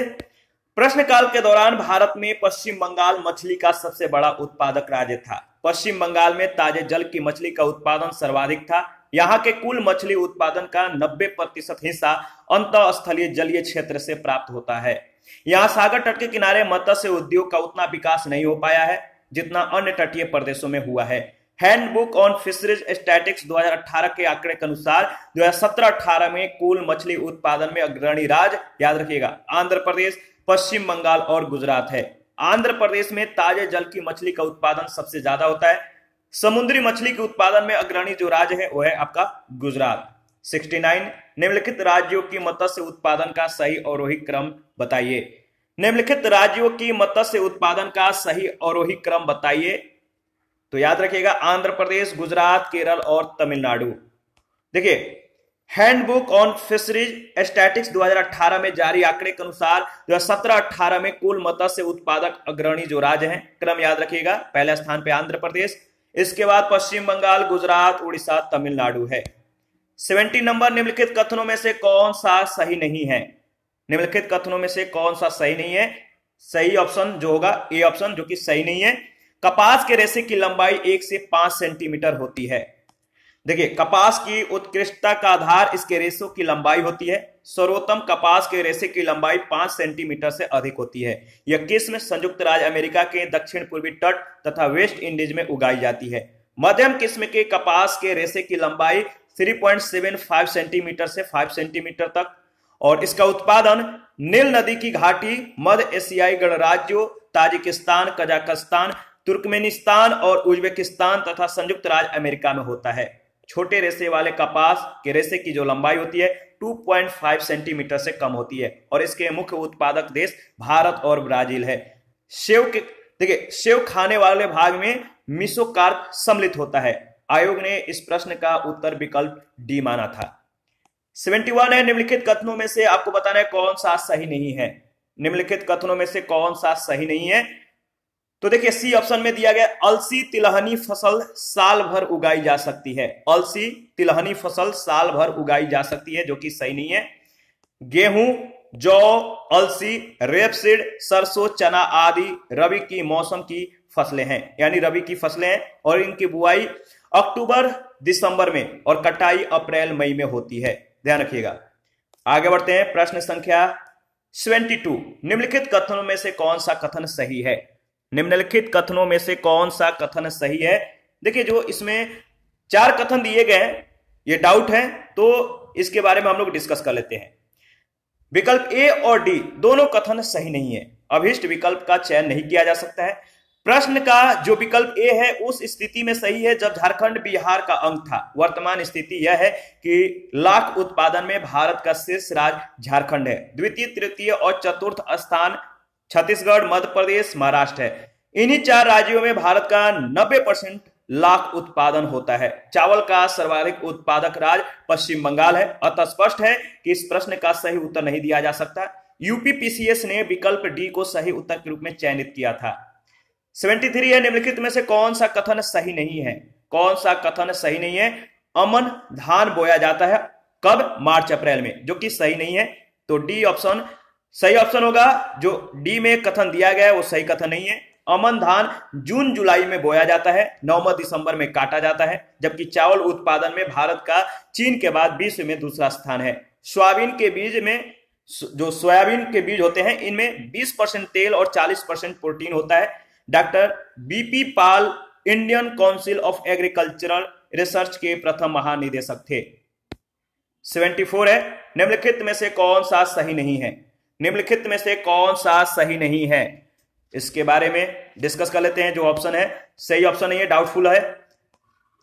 प्रश्नकाल के दौरान भारत में पश्चिम बंगाल मछली का सबसे बड़ा उत्पादक राज्य था। पश्चिम बंगाल में ताजे जल की मछली का उत्पादन सर्वाधिक था। यहाँ के कुल मछली उत्पादन का 90% हिस्सा अंतःस्थलीय जलीय क्षेत्र से प्राप्त होता है। यहाँ सागर तट के किनारे मत्स्य उद्योग का उतना विकास नहीं हो पाया है जितना अन्य तटीय प्रदेशों में हुआ है। हैंडबुक ऑन फिशरीज स्टैटिक्स 2018 के आंकड़े के अनुसार 2017-18 में कुल मछली उत्पादन में अग्रणी राज्य, याद रखिएगा, आंध्र प्रदेश, पश्चिम बंगाल और गुजरात है। आंध्र प्रदेश में ताजे जल की मछली का उत्पादन सबसे ज्यादा होता है। समुद्री मछली के उत्पादन में अग्रणी जो राज्य है वो है आपका गुजरात। 69 निम्नलिखित राज्यों की मत्स्य उत्पादन का सही अवरोही क्रम बताइए। निम्नलिखित राज्यों की मत्स्य उत्पादन का सही अवरोही क्रम बताइए। तो याद रखिएगा, आंध्र प्रदेश, गुजरात, केरल और तमिलनाडु। देखिए, हैंडबुक ऑन फिशरीज स्टैटिक्स 2018 में जारी आंकड़े के अनुसार 2017-18 में कुल मत्स्य उत्पादक अग्रणी जो राज्य हैं, क्रम याद रखिएगा, पहले स्थान पे आंध्र प्रदेश, इसके बाद पश्चिम बंगाल, गुजरात, उड़ीसा, तमिलनाडु है। 70 नंबर, निम्नलिखित कथनों में से कौन सा सही नहीं है? निम्नलिखित कथनों में से कौन सा सही नहीं है? सही ऑप्शन जो होगा ए ऑप्शन, जो कि सही नहीं है। कपास के रेशे की लंबाई 1 से 5 सेंटीमीटर होती है। देखिए, कपास की उत्कृष्टता का आधार इसके रेशों की लंबाई होती है। सर्वोत्तम कपास के रेशे की लंबाई 5 सेंटीमीटर से अधिक होती है। यह किस्म संयुक्त राज्य अमेरिका के दक्षिण पूर्वी तट तथा वेस्ट इंडीज में उगाई जाती है। मध्यम किस्म के कपास के रेशे की लंबाई 3.75 सेंटीमीटर से 5 सेंटीमीटर तक, और इसका उत्पादन नील नदी की घाटी, मध्य एशियाई गणराज्यों ताजिकिस्तान, कजाकिस्तान, तुर्कमेनिस्तान और उज्बेकिस्तान तथा संयुक्त राज्य अमेरिका में होता है। छोटे रेशे वाले कपास के रेशे की जो लंबाई होती है 2.5 सेंटीमीटर से कम होती है, और इसके मुख्य उत्पादक देश भारत और ब्राजील है। सेव खाने वाले भाग में मिसोकार्प सम्मिलित होता है। आयोग ने इस प्रश्न का उत्तर विकल्प डी माना था। 71 है, निम्नलिखित कथनों में से आपको बताना है कौन सा सही नहीं है। निम्नलिखित कथनों में से कौन सा सही नहीं है? तो देखिए, सी ऑप्शन में दिया गया, अलसी तिलहनी फसल साल भर उगाई जा सकती है। अलसी तिलहनी फसल साल भर उगाई जा सकती है, जो कि सही नहीं है। गेहूं, जौ, अलसी, रेपसीड, सरसों, चना आदि रबी की मौसम की फसलें हैं, यानी रबी की फसलें हैं, और इनकी बुआई अक्टूबर दिसंबर में और कटाई अप्रैल मई में होती है। ध्यान रखिएगा। आगे बढ़ते हैं, प्रश्न संख्या 72, निम्नलिखित कथनों में से कौन सा कथन सही है? निम्नलिखित कथनों में से कौन सा कथन सही है? देखिए, जो इसमें 4 कथन दिए गए हैं, ये डाउट है, तो इसके बारे में हम लोग डिस्कस कर लेते हैं। विकल्प ए और डी दोनों कथन सही नहीं है। अभिष्ट विकल्प का चयन नहीं किया जा सकता है। प्रश्न का जो विकल्प ए है उस स्थिति में सही है जब झारखंड बिहार का अंग था। वर्तमान स्थिति यह है कि लाख उत्पादन में भारत का शीर्ष राज्य झारखंड है। द्वितीय, तृतीय और चतुर्थ स्थान छत्तीसगढ़, मध्य प्रदेश, महाराष्ट्र है। इन्हीं 4 राज्यों में भारत का 90% लाख उत्पादन होता है। चावल का सर्वाधिक उत्पादक राज्य पश्चिम बंगाल है। अतः स्पष्ट है कि इस प्रश्न का सही उत्तर नहीं दिया जा सकता। यूपीपीसीएस ने विकल्प डी को सही उत्तर के रूप में चयनित किया था। 73 है, निम्नलिखित में से कौन सा कथन सही नहीं है? कौन सा कथन सही नहीं है? अमन धान बोया जाता है कब? मार्च अप्रैल में, जो कि सही नहीं है। तो डी ऑप्शन सही ऑप्शन होगा। जो डी में कथन दिया गया है वो सही कथन नहीं है। अमन धान जून जुलाई में बोया जाता है, नवंबर दिसंबर में काटा जाता है। जबकि चावल उत्पादन में भारत का चीन के बाद विश्व में दूसरा स्थान है। सोयाबीन के बीज में जो सोयाबीन के बीज होते हैं इनमें 20% तेल और 40% प्रोटीन होता है। Doctor BP Pal Indian council of agricultural research के प्रथम महानिदेशक थे। 74 है, निम्नलिखित में से कौन सा सही नहीं है? निम्नलिखित में से कौन सा सही नहीं है, इसके बारे में डिस्कस कर लेते हैं। जो ऑप्शन है सही ऑप्शन नहीं है, डाउटफुल है।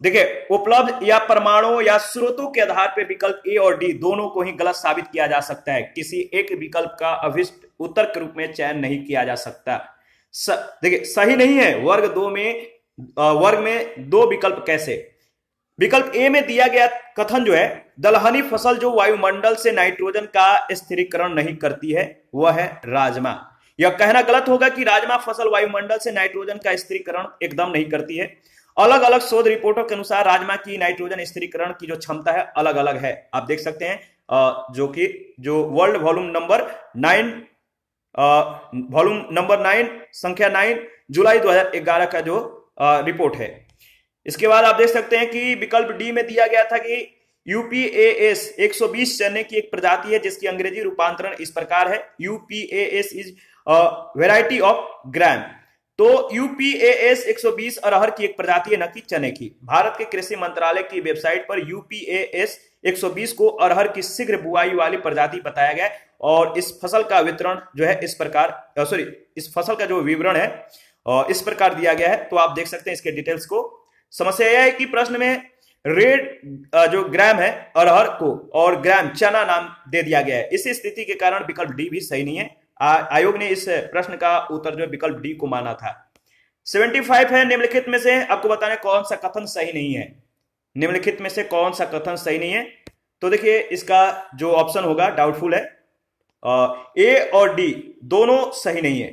देखिए, उपलब्ध या परमाणु या स्रोतों के आधार पर विकल्प ए और डी दोनों को ही गलत साबित किया जा सकता है। किसी एक विकल्प का अभिष्ट उत्तर के रूप में चयन नहीं किया जा सकता। देखिए, सही नहीं है। वर्ग में दो विकल्प कैसे? विकल्प ए में दिया गया कथन जो है, दलहनी फसल जो वायुमंडल से नाइट्रोजन का स्थिरीकरण नहीं करती है वह है राजमा। यह कहना गलत होगा कि राजमा फसल वायुमंडल से नाइट्रोजन का स्थिरीकरण एकदम नहीं करती है। अलग अलग शोध रिपोर्टों के अनुसार राजमा की नाइट्रोजन स्थिरीकरण की जो क्षमता है अलग अलग है। आप देख सकते हैं जो वर्ल्ड वॉल्यूम नंबर 9 संख्या 9 जुलाई 2011 का जो रिपोर्ट है। इसके बाद आप देख सकते हैं कि विकल्प डी में दिया गया था कि यूपीएएस 120 चने की एक प्रजाति है जिसकी अंग्रेजी रूपांतरण इस प्रकार है, यूपीएएस इज वेराइटी ऑफ ग्राम। तो यूपीएएस 120 अरहर की एक प्रजाति है, न कि चने की। भारत के कृषि मंत्रालय की वेबसाइट पर यूपीएएस 120 को अरहर की शीघ्र बुआई वाली प्रजाति बताया गया और इस फसल का वितरण जो है इस फसल का जो विवरण है इस प्रकार दिया गया है। तो आप देख सकते हैं इसके डिटेल्स को। समस्या यह है कि प्रश्न में रेड जो ग्राम है अरहर को और ग्राम चना नाम दे दिया गया है। इस स्थिति के कारण विकल्प डी भी सही नहीं है। आयोग ने इस प्रश्न का उत्तर जो विकल्प डी को माना था। 75 है, निम्नलिखित में से आपको बताना कौन सा कथन सही नहीं है। निम्नलिखित में से कौन सा कथन सही नहीं है? तो देखिए, इसका जो ऑप्शन होगा डाउटफुल है। ए और डी दोनों सही नहीं है।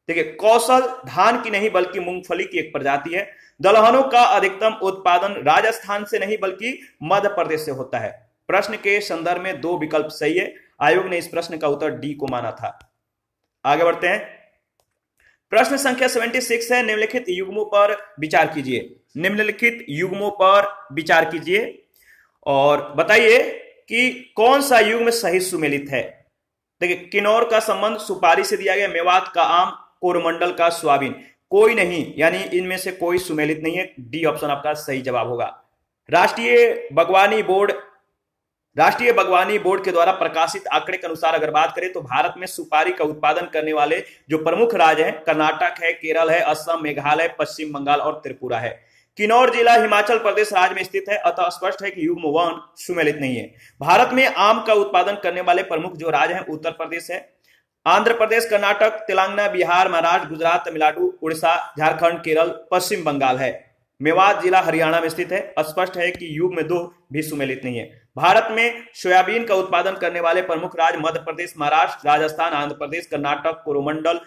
देखिए, कौशल धान की नहीं बल्कि मूंगफली की एक प्रजाति है। दलहनों का अधिकतम उत्पादन राजस्थान से नहीं बल्कि मध्य प्रदेश से होता है। प्रश्न के संदर्भ में दो विकल्प सही है। आयोग ने इस प्रश्न का उत्तर डी को माना था। आगे बढ़ते हैं। प्रश्न संख्या 76 है, निम्नलिखित युग्मों पर विचार कीजिए। निम्नलिखित युग्मों पर विचार कीजिए और बताइए कि कौन सा युग्म सही सुमेलित है। देखिए, किन्नौर का संबंध सुपारी से दिया गया, मेवात का आम, कोरोमंडल का सोयाबीन। कोई नहीं, यानी इनमें से कोई सुमेलित नहीं है। डी ऑप्शन आपका सही जवाब होगा। राष्ट्रीय बागवानी बोर्ड के द्वारा प्रकाशित आंकड़े के अनुसार अगर बात करें तो भारत में सुपारी का उत्पादन करने वाले जो प्रमुख राज्य हैं कर्नाटक है, केरल है, असम, मेघालय, पश्चिम बंगाल और त्रिपुरा है। किन्नौर जिला हिमाचल प्रदेश राज्य में स्थित है, अतः स्पष्ट है कि युग्म 1 सुमेलित नहीं है। भारत में आम का उत्पादन करने वाले प्रमुख जो राज्य हैं उत्तर प्रदेश है, आंध्र प्रदेश, कर्नाटक, तेलंगाना, बिहार, महाराष्ट्र, गुजरात, तमिलनाडु, उड़ीसा, झारखंड, केरल, पश्चिम बंगाल है। मेवात जिला हरियाणा में स्थित है। स्पष्ट है कि युग्म 2 भी सुमेलित नहीं है। भारत में सोयाबीन का उत्पादन करने वाले प्रमुख राज्य मध्य प्रदेश, महाराष्ट्र, राजस्थान, आंध्र प्रदेश, कर्नाटक, कोरोमंडल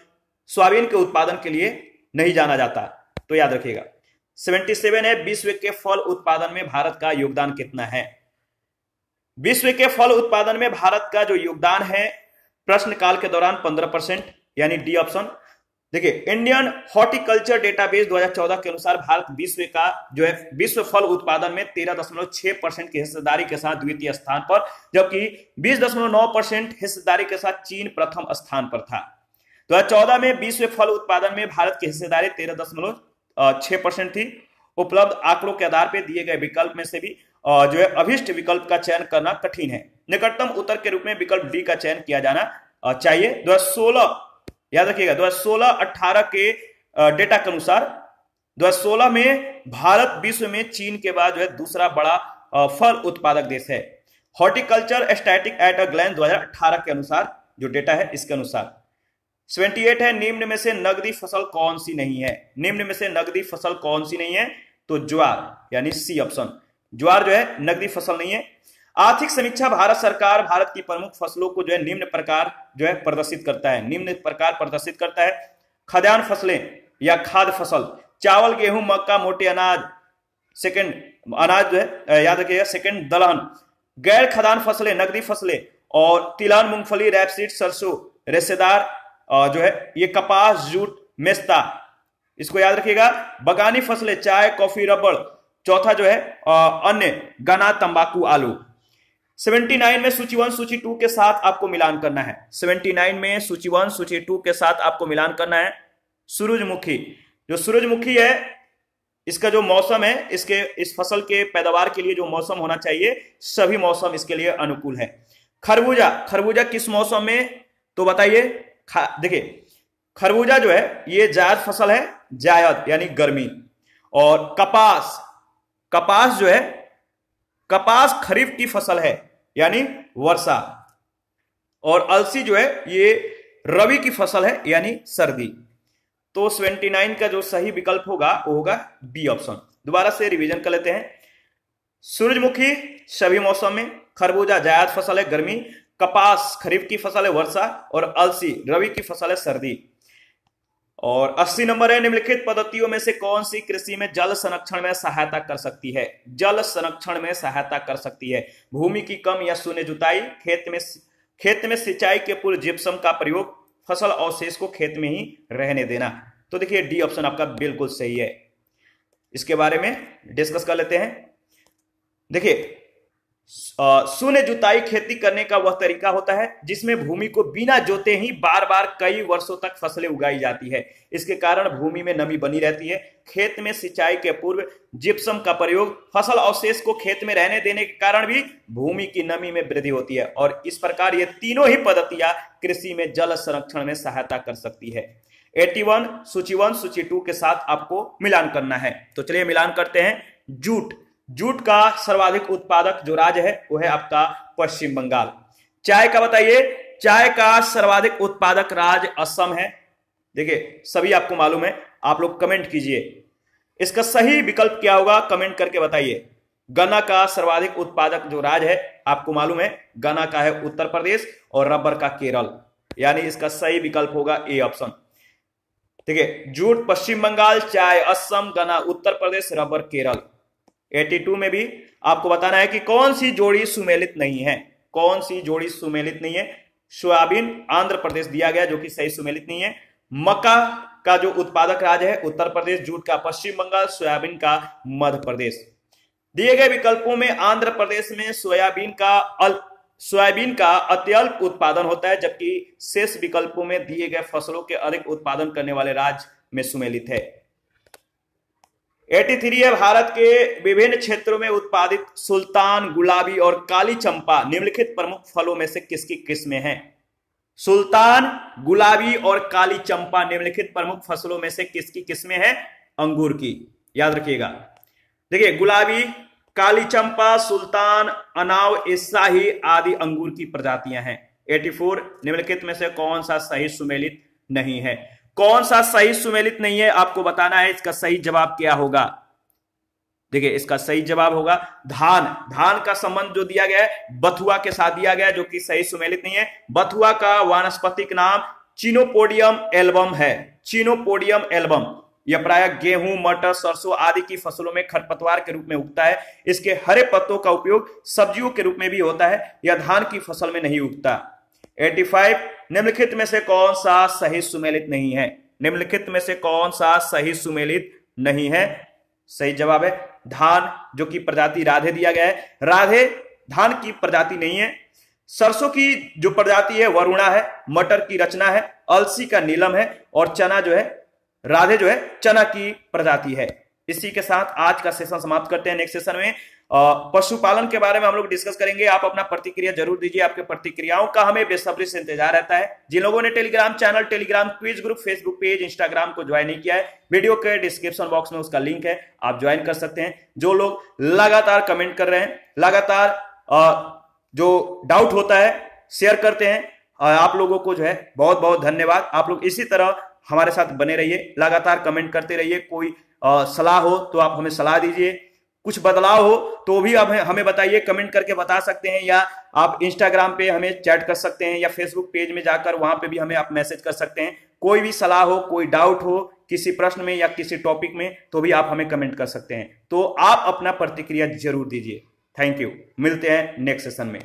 सोयाबीन के उत्पादन के लिए नहीं जाना जाता, तो याद रखिएगा। 77 है, विश्व के फल उत्पादन में भारत का योगदान कितना है? विश्व के फल उत्पादन में भारत का जो योगदान है प्रश्नकाल के दौरान 15%, यानी डी ऑप्शन। देखिए, इंडियन हॉर्टिकल्चर डेटाबेस 2014 के अनुसार भारत विश्व का जो है विश्व फल उत्पादन में 13.6% की हिस्सेदारी के साथ द्वितीय स्थान पर, जबकि 20.9% हिस्सेदारी के साथ चीन प्रथम स्थान पर था। 2014 में विश्व फल उत्पादन में भारत की हिस्सेदारी 13.6% थी। उपलब्ध आंकड़ों के आधार पर दिए गए विकल्प में से भी जो है अभिष्ट विकल्प का चयन करना कठिन है। निकटतम उत्तर के रूप में विकल्प डी का चयन किया जाना चाहिए। 2016 याद रखिएगा, 2016-18 के डेटा के अनुसार 2016 में भारत विश्व में चीन के बाद जो है दूसरा बड़ा फल उत्पादक देश है। Horticulture static at a glance 2018 के अनुसार जो डेटा है इसके अनुसार। 78 है, निम्न में से नगदी फसल कौन सी नहीं है? निम्न में से नगदी फसल कौन सी नहीं है? तो ज्वार, यानी सी ऑप्शन। ज्वार जो है नगदी फसल नहीं है। आर्थिक समीक्षा भारत सरकार भारत की प्रमुख फसलों को जो है निम्न प्रकार जो है प्रदर्शित करता है। निम्न प्रकार प्रदर्शित करता है: खाद्यान्न फसलें या खाद्य फसल, चावल, गेहूं, मक्का, मोटे अनाज, सेकंड अनाज जो है याद रखिएगा, सेकंड दलहन, गैर खाद्यान्न फसलें, नगदी फसलें और तिलहन, मूंगफली, रैपसीड, सरसों, रेशेदार जो है ये कपास, जूट, मेस्ता, इसको याद रखिएगा। बगानी फसलें चाय, कॉफी, रबड़। चौथा जो है अन्य, गन्ना, तंबाकू, आलू। 79 में सूची 1 सूची 2 के साथ आपको मिलान करना है। 79 में सूची 1 सूची 2 के साथ आपको मिलान करना है। सूरजमुखी, जो सूरजमुखी है इसका जो मौसम है, इस फसल के पैदावार के लिए जो मौसम होना चाहिए, सभी मौसम इसके लिए अनुकूल है। खरबूजा, खरबूजा किस मौसम में, तो बताइए। देखिए खरबूजा जो है ये जायद फसल है, जायद यानी गर्मी। और कपास, कपास जो है, कपास खरीफ की फसल है यानी वर्षा। और अलसी जो है ये रबी की फसल है यानी सर्दी। तो 79 का जो सही विकल्प होगा वो होगा बी ऑप्शन। दोबारा से रिवीजन कर लेते हैं। सूरजमुखी सभी मौसम में, खरबूजा जायद फसल है गर्मी, कपास खरीफ की फसल है वर्षा, और अलसी रबी की फसल है सर्दी। और 80 नंबर है, निम्नलिखित पद्धतियों में से कौन सी कृषि में जल संरक्षण में सहायता कर सकती है। जल संरक्षण में सहायता कर सकती है। भूमि की कम या शून्य जुताई, खेत में सिंचाई के पूर्व जिप्सम का प्रयोग, फसल अवशेष को खेत में ही रहने देना। तो देखिए डी ऑप्शन आपका बिल्कुल सही है। इसके बारे में डिस्कस कर लेते हैं। देखिए शून्य जुताई खेती करने का वह तरीका होता है जिसमें भूमि को बिना जोते ही बार बार कई वर्षों तक फसलें उगाई जाती है। इसके कारण भूमि में नमी बनी रहती है। खेत में सिंचाई के पूर्व जिप्सम का प्रयोग, फसल अवशेष को खेत में रहने देने के कारण भी भूमि की नमी में वृद्धि होती है। और इस प्रकार ये तीनों ही पद्धतियां कृषि में जल संरक्षण में सहायता कर सकती है। 81 सूची 1 सूची 2 के साथ आपको मिलान करना है। तो चलिए मिलान करते हैं। जूट, जूट का सर्वाधिक उत्पादक जो राज्य है वो है आपका पश्चिम बंगाल। चाय का बताइए, चाय का सर्वाधिक उत्पादक राज्य असम है। देखिए सभी आपको मालूम है, आप लोग कमेंट कीजिए इसका सही विकल्प क्या होगा, कमेंट करके बताइए। गन्ना का सर्वाधिक उत्पादक जो राज्य है आपको मालूम है, गन्ना का है उत्तर प्रदेश, और रबर का केरल, यानी इसका सही विकल्प होगा ए ऑप्शन। ठीक है, जूट पश्चिम बंगाल, चाय असम, गन्ना उत्तर प्रदेश, रबर केरल। 82 में भी आपको बताना है कि कौन सी जोड़ी सुमेलित नहीं है। कौन सी जोड़ी सुमेलित नहीं है। सोयाबीन आंध्र प्रदेश दिया गया जो कि सही सुमेलित नहीं है। मक्का का जो उत्पादक राज्य है उत्तर प्रदेश, जूट का पश्चिम बंगाल, सोयाबीन का मध्य प्रदेश। दिए गए विकल्पों में आंध्र प्रदेश में सोयाबीन का अत्यल्प उत्पादन होता है, जबकि शेष विकल्पों में दिए गए फसलों के अधिक उत्पादन करने वाले राज्य में सुमेलित है। 83 है, भारत के विभिन्न क्षेत्रों में उत्पादित सुल्तान, गुलाबी और काली चंपा निम्नलिखित प्रमुख फलों में से किसकी किस्में हैं। सुल्तान, गुलाबी और काली चंपा निम्नलिखित प्रमुख फसलों में से किसकी किस्में हैं। अंगूर की, याद रखिएगा। देखिए गुलाबी, काली चंपा, सुल्तान, अनाव, शाही आदि अंगूर की प्रजातियां हैं। 84 निम्नलिखित में से कौन सा सही सुमेलित नहीं है। कौन सा सही सुमेलित नहीं है आपको बताना है। इसका सही जवाब क्या होगा। देखिए इसका सही जवाब होगा धान। धान का संबंध जो दिया गया है बथुआ के साथ दिया गया है, जो कि सही सुमेलित नहीं है। बथुआ का वानस्पतिक नाम चिनोपोडियम एल्बम है। चिनोपोडियम एल्बम यह प्रायः गेहूं, मटर, सरसों आदि की फसलों में खरपतवार के रूप में उगता है। इसके हरे पत्तों का उपयोग सब्जियों के रूप में भी होता है। यह धान की फसल में नहीं उगता। 85 निम्नलिखित में से कौन सा सही सुमेलित नहीं है। निम्नलिखित में से कौन सा सही सुमेलित नहीं है। सही जवाब है धान, जो कि प्रजाति राधे दिया गया है। राधे धान की प्रजाति नहीं है। सरसों की जो प्रजाति है वरुणा है। मटर की रचना है। अलसी का नीलम है। और चना जो है, राधे जो है चना की प्रजाति है। इसी के साथ आज का सेशन समाप्त करते हैं। नेक्स्ट सेशन में पशुपालन के बारे में हम लोग डिस्कस करेंगे। आप अपना प्रतिक्रिया जरूर दीजिए। आपके प्रतिक्रियाओं का हमें बेसब्री से इंतजार रहता है। जिन लोगों ने Telegram channel, Telegram quiz group, Facebook page, Instagram को ज्वाइन नहीं किया है, वीडियो के डिस्क्रिप्शन बॉक्स में उसका लिंक है, आप ज्वाइन कर सकते हैं। जो लोग लगातार कमेंट कर रहे हैं, लगातार जो डाउट होता है शेयर करते हैं, आप लोगों को जो है बहुत बहुत धन्यवाद। आप लोग इसी तरह हमारे साथ बने रहिए, लगातार कमेंट करते रहिए। कोई सलाह हो तो आप हमें सलाह दीजिए। कुछ बदलाव हो तो भी आप हमें बताइए, कमेंट करके बता सकते हैं, या आप इंस्टाग्राम पे हमें चैट कर सकते हैं, या फेसबुक पेज में जाकर वहां पे भी हमें आप मैसेज कर सकते हैं। कोई भी सलाह हो, कोई डाउट हो किसी प्रश्न में या किसी टॉपिक में, तो भी आप हमें कमेंट कर सकते हैं। तो आप अपना प्रतिक्रिया जरूर दीजिए। Thank you. मिलते हैं नेक्स्ट सेशन में।